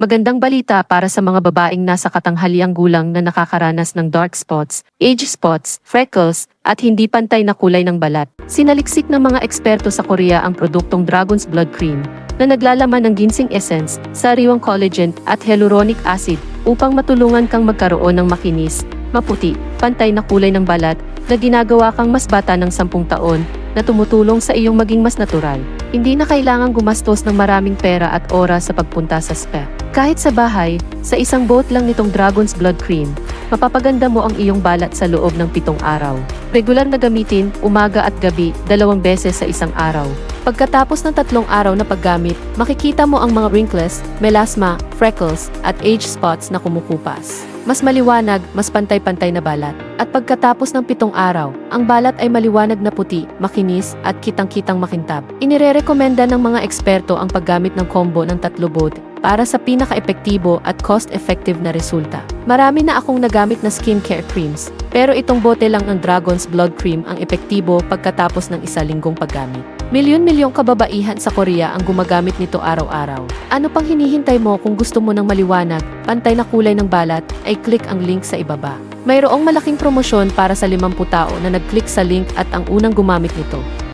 Magandang balita para sa mga babaeng nasa katanghaliang gulang na nakakaranas ng dark spots, age spots, freckles, at hindi pantay na kulay ng balat. Sinaliksik ng mga eksperto sa Korea ang produktong Dragon's Blood Cream na naglalaman ng ginseng essence, sariwang collagen at hyaluronic acid upang matulungan kang magkaroon ng makinis, maputi, pantay na kulay ng balat na ginagawa kang mas bata ng 10 taon na tumutulong sa iyong maging mas natural. Hindi na kailangang gumastos ng maraming pera at oras sa pagpunta sa spa. Kahit sa bahay, sa isang boat lang nitong Dragon's Blood Cream, mapapaganda mo ang iyong balat sa loob ng 7 araw. Regular na gamitin, umaga at gabi, 2 beses sa isang araw. Pagkatapos ng 3 araw na paggamit, makikita mo ang mga wrinkles, melasma, freckles, at age spots na kumukupas. Mas maliwanag, mas pantay-pantay na balat. At pagkatapos ng 7 araw, ang balat ay maliwanag na puti, makinis, at kitang-kitang makintab. Inirerekomenda ng mga eksperto ang paggamit ng combo ng 3 bote para sa pinaka-epektibo at cost-effective na resulta. Marami na akong nagamit na skincare creams, pero itong bote lang ng Dragon's Blood Cream ang epektibo pagkatapos ng 1 linggong paggamit. Milyon-milyong kababaihan sa Korea ang gumagamit nito araw-araw. Ano pang hinihintay mo kung gusto mo ng maliwanag, pantay na kulay ng balat, ay click ang link sa ibaba. Mayroong malaking promosyon para sa 50 tao na nag-click sa link at ang unang gumamit nito.